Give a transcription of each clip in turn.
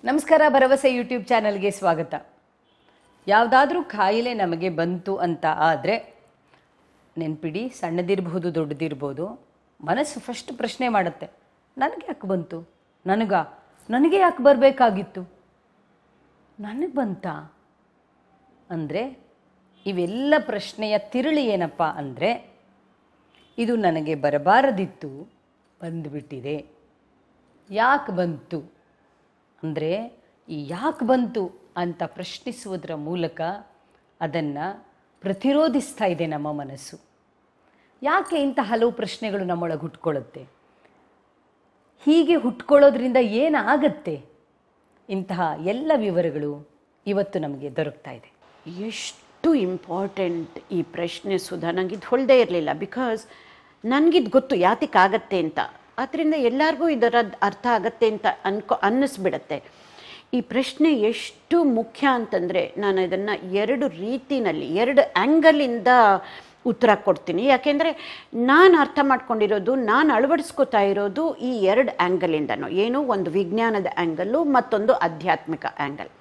ನಮಸ್ಕಾರ ಭರವಸೆ ಯೂಟ್ಯೂಬ್ ಚಾನಲ್ಗೆ ಸ್ವಾಗತ. ಯಾವುದಾದ್ರೂ ಕಾಯಿಲೆ ನಮಗೆ ಬಂತು ಅಂತ ಆದರೆ ನೆನ್ಪಿಡಿ, ಸಣ್ಣದಿರಬಹುದು ದೊಡ್ಡದಿರ್ಬೋದು, ಮನಸ್ಸು ಫಸ್ಟ್ ಪ್ರಶ್ನೆ ಮಾಡುತ್ತೆ, ನನಗೆ ಯಾಕೆ ಬಂತು, ನನಗೆ ಯಾಕೆ ಬರಬೇಕಾಗಿತ್ತು, ನನಗೆ ಬಂತಾ ಅಂದರೆ ಇವೆಲ್ಲ ಪ್ರಶ್ನೆಯ ತಿರುಳು ಏನಪ್ಪ ಅಂದರೆ ಇದು ನನಗೆ ಬರಬಾರದಿತ್ತು, ಬಂದುಬಿಟ್ಟಿದೆ. ಯಾಕೆ ಬಂತು ಅಂದರೆ ಈ ಯಾಕೆ ಬಂತು ಅಂತ ಪ್ರಶ್ನಿಸುವುದರ ಮೂಲಕ ಅದನ್ನು ಪ್ರತಿರೋಧಿಸ್ತಾ ಇದೆ ನಮ್ಮ ಮನಸ್ಸು. ಯಾಕೆ ಇಂಥ ಹಲವು ಪ್ರಶ್ನೆಗಳು ನಮ್ಮೊಳಗೆ ಹುಟ್ಕೊಳ್ಳುತ್ತೆ, ಹೀಗೆ ಹುಟ್ಕೊಳ್ಳೋದ್ರಿಂದ ಏನಾಗತ್ತೆ, ಇಂತಹ ಎಲ್ಲ ವಿವರಗಳು ಇವತ್ತು ನಮಗೆ ದೊರಕ್ತಾ ಇದೆ. ಎಷ್ಟು ಇಂಪಾರ್ಟೆಂಟ್ ಈ ಪ್ರಶ್ನೆ ಸುಧಾ, ನನಗಿದು ಹೊಳದೇ ಇರಲಿಲ್ಲ. ಬಿಕಾಸ್ ನನಗಿದು ಗೊತ್ತು ಯಾತಕ್ಕಾಗತ್ತೆ ಅಂತ, ಆದ್ದರಿಂದ ಎಲ್ಲರಿಗೂ ಇದರ ಅರ್ಥ ಆಗತ್ತೆ ಅಂತ ಅನ್ನಿಸ್ಬಿಡತ್ತೆ. ಈ ಪ್ರಶ್ನೆ ಎಷ್ಟು ಮುಖ್ಯ ಅಂತಂದರೆ ನಾನು ಇದನ್ನು ಎರಡು ರೀತಿಯಲ್ಲಿ, ಎರಡು ಆ್ಯಂಗಲಿಂದ ಉತ್ತರ ಕೊಡ್ತೀನಿ. ಯಾಕೆಂದರೆ ನಾನು ಅರ್ಥ ಮಾಡ್ಕೊಂಡಿರೋದು, ನಾನು ಅಳವಡಿಸ್ಕೋತಾ ಇರೋದು ಈ ಎರಡು ಆ್ಯಂಗಲಿಂದನೂ. ಏನು, ಒಂದು ವಿಜ್ಞಾನದ ಆ್ಯಂಗಲ್ಲು, ಮತ್ತೊಂದು ಆಧ್ಯಾತ್ಮಿಕ ಆ್ಯಂಗಲ್.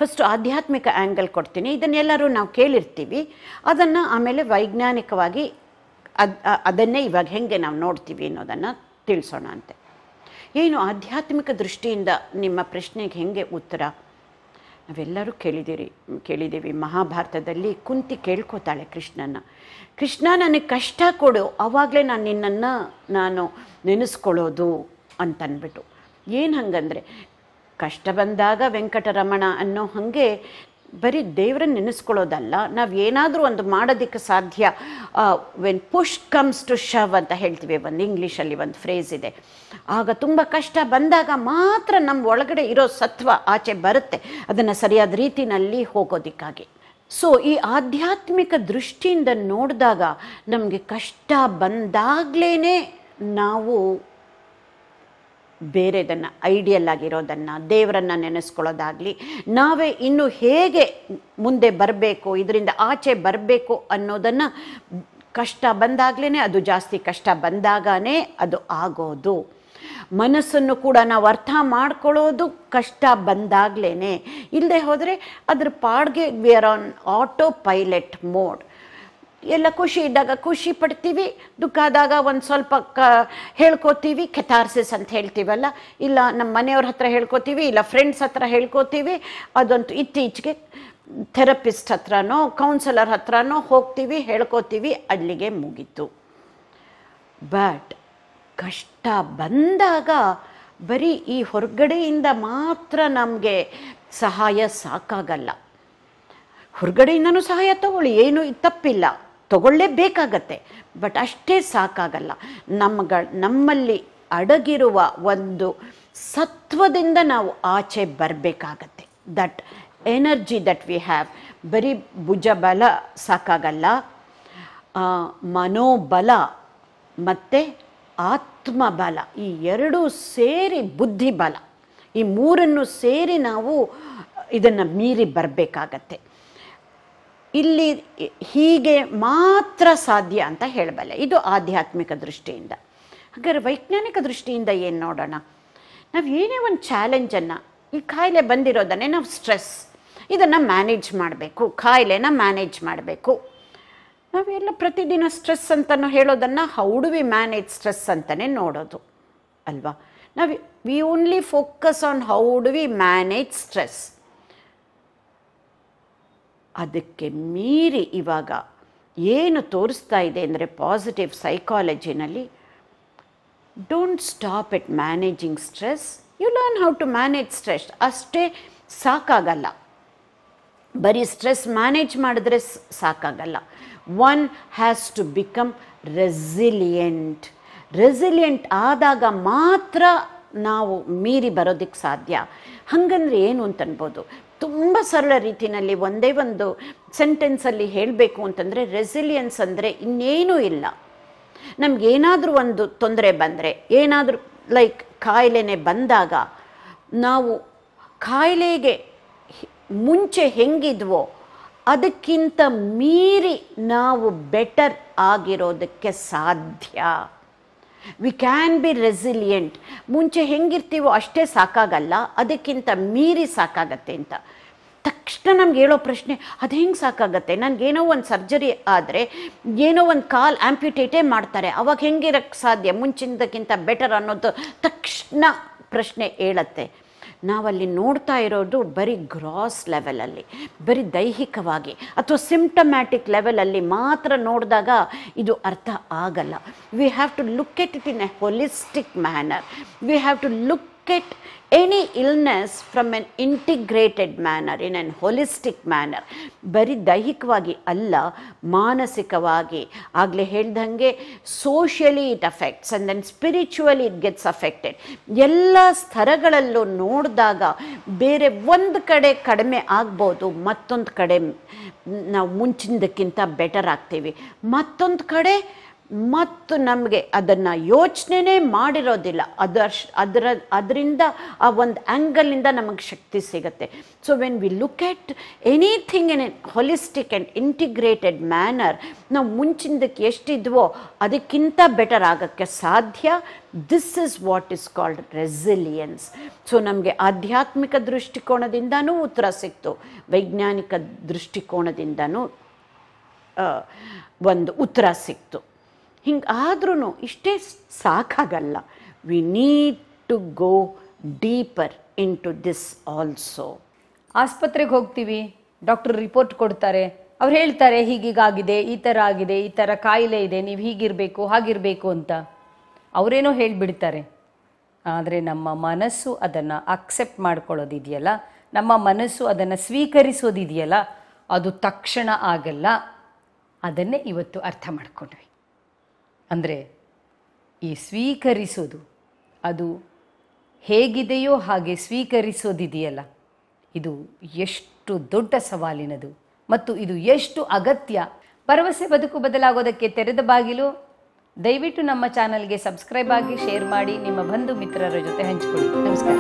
ಫಸ್ಟು ಆಧ್ಯಾತ್ಮಿಕ ಆ್ಯಂಗಲ್ ಕೊಡ್ತೀನಿ. ಇದನ್ನೆಲ್ಲರೂ ನಾವು ಕೇಳಿರ್ತೀವಿ, ಅದನ್ನು ಆಮೇಲೆ ವೈಜ್ಞಾನಿಕವಾಗಿ ಅದನ್ನೇ ಇವಾಗ ಹೆಂಗೆ ನಾವು ನೋಡ್ತೀವಿ ಅನ್ನೋದನ್ನು ತಿಳಿಸೋಣ ಅಂತೆ. ಏನು ಆಧ್ಯಾತ್ಮಿಕ ದೃಷ್ಟಿಯಿಂದ ನಿಮ್ಮ ಪ್ರಶ್ನೆಗೆ ಹೆಂಗೆ ಉತ್ತರ? ನಾವೆಲ್ಲರೂ ಕೇಳಿದ್ದೀವಿ. ಮಹಾಭಾರತದಲ್ಲಿ ಕುಂತಿ ಕೇಳ್ಕೋತಾಳೆ ಕೃಷ್ಣನ, ಕೃಷ್ಣ ನನಗೆ ಕಷ್ಟ ಕೊಡು, ಆವಾಗಲೇ ನಾನು ನಿನ್ನನ್ನು ನಾನು ನೆನೆಸ್ಕೊಳ್ಳೋದು ಅಂತನ್ಬಿಟ್ಟು. ಏನು ಹಂಗಂದರೆ, ಕಷ್ಟ ಬಂದಾಗ ವೆಂಕಟರಮಣ ಅನ್ನೋ ಹಾಗೆ ಬರೀ ದೇವರನ್ನ ನೆನೆಸ್ಕೊಳ್ಳೋದಲ್ಲ, ನಾವು ಏನಾದರೂ ಒಂದು ಮಾಡೋದಕ್ಕೆ ಸಾಧ್ಯ. ವೆನ್ ಪುಷ್ ಕಮ್ಸ್ ಟು ಶವ್ ಅಂತ ಹೇಳ್ತೀವಿ, ಒಂದು ಇಂಗ್ಲೀಷಲ್ಲಿ ಒಂದು ಫ್ರೇಸ್ ಇದೆ. ಆಗ ತುಂಬ ಕಷ್ಟ ಬಂದಾಗ ಮಾತ್ರ ನಮ್ಮ ಒಳಗಡೆ ಇರೋ ಸತ್ವ ಆಚೆ ಬರುತ್ತೆ, ಅದನ್ನು ಸರಿಯಾದ ರೀತಿಯಲ್ಲಿ ಹೋಗೋದಕ್ಕಾಗಿ. ಸೊ ಈ ಆಧ್ಯಾತ್ಮಿಕ ದೃಷ್ಟಿಯಿಂದ ನೋಡಿದಾಗ ನಮಗೆ ಕಷ್ಟ ಬಂದಾಗಲೇ ನಾವು ಬೇರೆದನ್ನು, ಐಡಿಯಲ್ ಆಗಿರೋದನ್ನು, ದೇವರನ್ನು ನೆನೆಸ್ಕೊಳ್ಳೋದಾಗಲಿ, ನಾವೇ ಇನ್ನು ಹೇಗೆ ಮುಂದೆ ಬರಬೇಕು, ಇದರಿಂದ ಆಚೆ ಬರಬೇಕು ಅನ್ನೋದನ್ನು ಕಷ್ಟ ಬಂದಾಗಲೇ, ಅದು ಜಾಸ್ತಿ ಕಷ್ಟ ಬಂದಾಗನೇ ಅದು ಆಗೋದು. ಮನಸ್ಸನ್ನು ಕೂಡ ನಾವು ಅರ್ಥ ಮಾಡ್ಕೊಳ್ಳೋದು ಕಷ್ಟ ಬಂದಾಗಲೇ. ಇಲ್ಲದೆ ಹೋದರೆ ಅದ್ರ ಪಾಡ್ಗೆ we are on autopilot mode. ಎಲ್ಲ ಖುಷಿ ಇದ್ದಾಗ ಖುಷಿ ಪಡ್ತೀವಿ, ದುಃಖ ಆದಾಗ ಒಂದು ಸ್ವಲ್ಪ ಹೇಳ್ಕೋತೀವಿ, ಕೆಥಾರ್ಸಿಸ್ ಅಂತ ಹೇಳ್ತೀವಲ್ಲ, ಇಲ್ಲ ನಮ್ಮ ಮನೆಯವ್ರ ಹತ್ರ ಹೇಳ್ಕೋತೀವಿ, ಇಲ್ಲ ಫ್ರೆಂಡ್ಸ್ ಹತ್ರ ಹೇಳ್ಕೋತೀವಿ. ಅದಂತೂ ಇತ್ತೀಚೆಗೆ ಥೆರಪಿಸ್ಟ್ ಹತ್ರನೋ ಕೌನ್ಸಿಲರ್ ಹತ್ರನೋ ಹೋಗ್ತೀವಿ, ಹೇಳ್ಕೋತೀವಿ, ಅಲ್ಲಿಗೆ ಮುಗೀತು. ಬಟ್ ಕಷ್ಟ ಬಂದಾಗ ಬರೀ ಈ ಹೊರಗಡೆಯಿಂದ ಮಾತ್ರ ನಮಗೆ ಸಹಾಯ ಸಾಕಾಗಲ್ಲ. ಹೊರಗಡೆಯಿಂದನೂ ಸಹಾಯ ತಗೊಳ್ಳಿ, ಏನೂ ತಪ್ಪಿಲ್ಲ, ತಗೊಳ್ಳೇಬೇಕಾಗತ್ತೆ. ಬಟ್ ಅಷ್ಟೇ ಸಾಕಾಗಲ್ಲ. ನಮ್ಮಲ್ಲಿ ಅಡಗಿರುವ ಒಂದು ಸತ್ವದಿಂದ ನಾವು ಆಚೆ ಬರಬೇಕಾಗತ್ತೆ. That energy that we have. ಬರೀ ಭುಜಬಲ ಸಾಕಾಗಲ್ಲ, ಮನೋಬಲ ಮತ್ತು ಆತ್ಮಬಲ, ಈ ಎರಡೂ ಸೇರಿ ಬುದ್ಧಿಬಲ, ಈ ಮೂರನ್ನು ಸೇರಿ ನಾವು ಇದನ್ನು ಮೀರಿ ಬರಬೇಕಾಗತ್ತೆ. ಇಲ್ಲಿ ಹೀಗೆ ಮಾತ್ರ ಸಾಧ್ಯ ಅಂತ ಹೇಳಬಲ್ಲೆ. ಇದು ಆಧ್ಯಾತ್ಮಿಕ ದೃಷ್ಟಿಯಿಂದ. ಹಾಗಾದ್ರೆ ವೈಜ್ಞಾನಿಕ ದೃಷ್ಟಿಯಿಂದ ಏನು ನೋಡೋಣ? ನಾವು ಏನೇ ಒಂದು ಚಾಲೆಂಜನ್ನು, ಈ ಕಾಯಿಲೆ ಬಂದಿರೋದನ್ನೇ ನಾವು ಸ್ಟ್ರೆಸ್, ಇದನ್ನು ಮ್ಯಾನೇಜ್ ಮಾಡಬೇಕು, ಕಾಯಿಲೆನ ಮ್ಯಾನೇಜ್ ಮಾಡಬೇಕು. ನಾವೆಲ್ಲ ಪ್ರತಿದಿನ ಸ್ಟ್ರೆಸ್ ಅಂತಲೂ ಹೇಳೋದನ್ನು how do we manage stress ಅಂತಲೇ ನೋಡೋದು ಅಲ್ವಾ? We only focus on how do we manage stress. ಅದಕ್ಕೆ ಮೀರಿ ಇವಾಗ ಏನು ತೋರಿಸ್ತಾ ಇದೆ ಅಂದರೆ ಪಾಸಿಟಿವ್ ಸೈಕಾಲಜಿನಲ್ಲಿ, don't stop at managing stress, you learn how to manage stress. ಅಷ್ಟೇ ಸಾಕಾಗಲ್ಲ, ಬರೀ ಸ್ಟ್ರೆಸ್ ಮ್ಯಾನೇಜ್ ಮಾಡಿದ್ರೆ ಸಾಕಾಗಲ್ಲ. One has to become resilient. Resilient ಆದಾಗ ಮಾತ್ರ ನಾವು ಮೀರಿ ಬರೋದಕ್ಕೆ ಸಾಧ್ಯ. ಹಾಗಂದ್ರೆ ಏನು ಅಂತ ಅನ್ಬೋದು? ತುಂಬ ಸರಳ ರೀತಿಯಲ್ಲಿ ಒಂದೇ ಒಂದು ಸೆಂಟೆನ್ಸಲ್ಲಿ ಹೇಳಬೇಕು ಅಂತಂದರೆ, ರೆಸಿಲಿಯನ್ಸ್ ಅಂದರೆ ಇನ್ನೇನೂ ಇಲ್ಲ. ನಮಗೇನಾದರೂ ಒಂದು ತೊಂದರೆ ಬಂದರೆ, ಏನಾದರೂ ಲೈಕ್ ಕಾಯಿಲೆನೇ ಬಂದಾಗ, ನಾವು ಕಾಯಿಲೆಗೆ ಮುಂಚೆ ಹೆಂಗಿದ್ವೋ ಅದಕ್ಕಿಂತ ಮೀರಿ ನಾವು ಬೆಟರ್ ಆಗಿರೋದಕ್ಕೆ ಸಾಧ್ಯ. We can be resilient. ಮುಂಚೆ ಹೆಂಗಿರ್ತೀವೋ ಅಷ್ಟೇ ಸಾಕಾಗಲ್ಲ, ಅದಕ್ಕಿಂತ ಮೀರಿ ಸಾಕಾಗತ್ತೆ ಅಂತ. ತಕ್ಷಣ ನಮ್ಗೆ ಹೇಳೋ ಪ್ರಶ್ನೆ, ಅದು ಹೆಂಗೆ ಸಾಕಾಗತ್ತೆ? ನನಗೇನೋ ಒಂದು ಸರ್ಜರಿ ಆದರೆ ಏನೋ ಒಂದು ಕಾಲ್ ಆ್ಯಂಪ್ಯುಟೇಟೇ ಮಾಡ್ತಾರೆ, ಅವಾಗ ಹೆಂಗಿರಕ್ಕೆ ಸಾಧ್ಯ? ಮುಂಚಿನದಕ್ಕಿಂತ ಬೆಟರ್ ಅನ್ನೋದು ತಕ್ಷಣ ಪ್ರಶ್ನೆ ಹೇಳತ್ತೆ. ನಾವಲ್ಲಿ ನೋಡ್ತಾ ಇರೋದು ಬರೀ ಗ್ರಾಸ್ ಲೆವೆಲಲ್ಲಿ, ಬರೀ ದೈಹಿಕವಾಗಿ ಅಥವಾ ಸಿಂಪ್ಟಮ್ಯಾಟಿಕ್ ಲೆವೆಲಲ್ಲಿ ಮಾತ್ರ ನೋಡಿದಾಗ ಇದು ಅರ್ಥ ಆಗಲ್ಲ. We have to look at it in a holistic manner. We have to look at any illness from an integrated manner, in an holistic manner. ಬರೀ ದೈಹಿಕವಾಗಿ ಅಲ್ಲ, ಮಾನಸಿಕವಾಗಿ. ಆಗಲೇ ಹೇಳ್ದಂಗೆ socially it affects and then spiritually it gets affected. ಎಲ್ಲ ಸ್ತರಗಳಲ್ಲೂ ನೋಡಿದಾಗ ಬೇರೆ ಒಂದು ಕಡೆ ಕಡಿಮೆ ಆಗ್ಬೋದು, ಮತ್ತೊಂದು ಕಡೆ ನಾವು ಮುಂಚಿನದಕ್ಕಿಂತ ಬೆಟರ್ ಆಗ್ತೀವಿ, ಮತ್ತೊಂದು ಕಡೆ ಮತ್ತು ನಮಗೆ ಅದನ್ನು ಯೋಚನೆ ಮಾಡಿರೋದಿಲ್ಲ. ಅದರಿಂದ ಆ ಒಂದು ಆ್ಯಂಗಲಿಂದ ನಮಗೆ ಶಕ್ತಿ ಸಿಗುತ್ತೆ. So when we look at anything in N holistic and integrated manner, ನಾವು ಮುಂಚಿನದಕ್ಕೆ ಎಷ್ಟಿದ್ವೋ ಅದಕ್ಕಿಂತ ಬೆಟರ್ ಆಗೋಕ್ಕೆ ಸಾಧ್ಯ. This is what is called resilience. So ನಮಗೆ ಆಧ್ಯಾತ್ಮಿಕ ದೃಷ್ಟಿಕೋನದಿಂದನೂ ಉತ್ತರ ಸಿಕ್ತು, ವೈಜ್ಞಾನಿಕ ದೃಷ್ಟಿಕೋನದಿಂದನೂ ಒಂದು ಉತ್ತರ ಸಿಕ್ತು. ಹಿಂಗಾದ್ರೂ ಇಷ್ಟೇ ಸಾಕಾಗಲ್ಲ. We need to go deeper into this also. ಆಸ್ಪತ್ರೆಗೆ ಹೋಗ್ತೀವಿ, ಡಾಕ್ಟರ್ ರಿಪೋರ್ಟ್ ಕೊಡ್ತಾರೆ, ಅವ್ರು ಹೇಳ್ತಾರೆ ಹೀಗೀಗಾಗಿದೆ, ಈ ಥರ ಆಗಿದೆ, ಈ ಥರ ಕಾಯಿಲೆ ಇದೆ, ನೀವು ಹೀಗಿರಬೇಕು ಹಾಗಿರಬೇಕು ಅಂತ ಅವರೇನೋ ಹೇಳಿಬಿಡ್ತಾರೆ. ಆದರೆ ನಮ್ಮ ಮನಸ್ಸು ಅದನ್ನು ಅಕ್ಸೆಪ್ಟ್ ಮಾಡ್ಕೊಳ್ಳೋದಿದೆಯಲ್ಲ, ನಮ್ಮ ಮನಸ್ಸು ಅದನ್ನು ಸ್ವೀಕರಿಸೋದಿದೆಯಲ್ಲ, ಅದು ತಕ್ಷಣ ಆಗಲ್ಲ. ಅದನ್ನೇ ಇವತ್ತು ಅರ್ಥ ಮಾಡ್ಕೊಂಡ್ವಿ. ಅಂದರೆ ಈ ಸ್ವೀಕರಿಸೋದು, ಅದು ಹೇಗಿದೆಯೋ ಹಾಗೆ ಸ್ವೀಕರಿಸೋದಿದೆಯಲ್ಲ, ಇದು ಎಷ್ಟು ದೊಡ್ಡ ಸವಾಲಿನದು ಮತ್ತು ಇದು ಎಷ್ಟು ಅಗತ್ಯ. ಭರವಸೆ ಬದುಕು ಬದಲಾಗೋದಕ್ಕೆ ತೆರೆದ ಬಾಗಿಲು. ದಯವಿಟ್ಟು ನಮ್ಮ ಚಾನಲ್ಗೆ ಸಬ್ಸ್ಕ್ರೈಬ್ ಆಗಿ, ಶೇರ್ ಮಾಡಿ, ನಿಮ್ಮ ಬಂಧು ಮಿತ್ರರ ಜೊತೆ ಹಂಚಿಕೊಳ್ಳಿ. ನಮಸ್ಕಾರ.